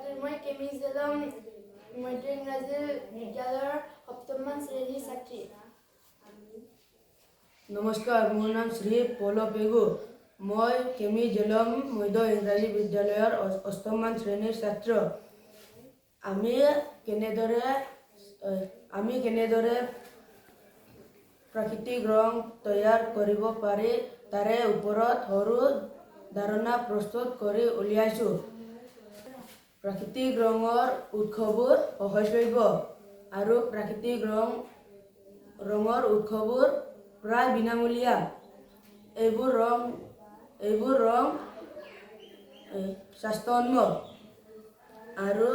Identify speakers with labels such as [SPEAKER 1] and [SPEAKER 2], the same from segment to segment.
[SPEAKER 1] মই কেমিজেলম মধ্য ইংৰাজী বিদ্যালয়ৰ সপ্তমমান শ্ৰেণীৰ ছাত্ৰী।
[SPEAKER 2] নমস্কাৰ, মোৰ নাম শ্ৰী পল পেগু। মই কেমিজেলম মধ্য ইংৰাজী বিদ্যালয়ৰ অষ্টমমান শ্ৰেণীৰ ছাত্ৰ। আমি কেনেদৰে প্ৰাকৃতিক ৰং তৈয়াৰ কৰিব পাৰি তাৰে ওপৰত সৰু ধাৰণা প্ৰস্তুত কৰি উলিয়াইছোঁ। প্ৰাকৃতিক ৰঙৰ উৎসবোৰ সহজলভ্য আৰু প্ৰাকৃতিক ৰঙৰ উৎসবোৰ প্ৰায় বিনামূলীয়া। এইবোৰ ৰং স্বাস্থ্যসন্মত আৰু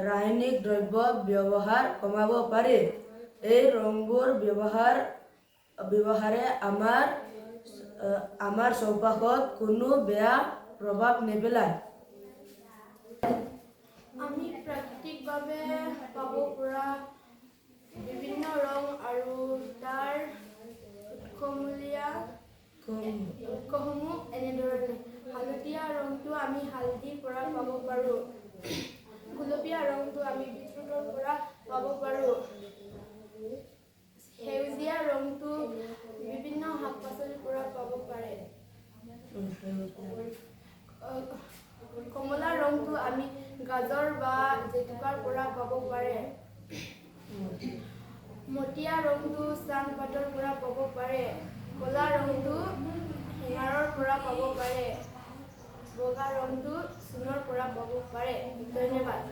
[SPEAKER 2] ৰাসায়নিক দ্ৰব্য ব্যৱহাৰ কমাব পাৰি। এই ৰংবোৰ ব্যৱহাৰে আমাৰ চৌপাশত কোনো বেয়া প্ৰভাৱ নেপেলায়।
[SPEAKER 1] আমি প্ৰাকৃতিকভাৱে পাব পৰা বিভিন্ন ৰং আৰু তাৰ উৎসসমূহ এনেধৰণে: হালধীয়া ৰংটো আমি হালধিৰ পৰা পাব পাৰোঁ। গুলপীয়া ৰংটো আমি বিটৰুটৰ পৰা পাব পাৰোঁ। সেউজীয়া ৰংটো বিভিন্ন শাক-পাচলিৰ পৰা পাব পাৰে। কমলা ৰংটো আমি গাজৰ বা জেতুকাৰ পৰা পাব পাৰে। মটীয়া ৰংটো চানপাতৰ পৰা পাব পাৰে। ক'লা ৰংটো হেঙাৰৰ পৰা পাব পাৰে। বগা ৰংটো চূণৰ পৰা পাব পাৰে। ধন্যবাদ।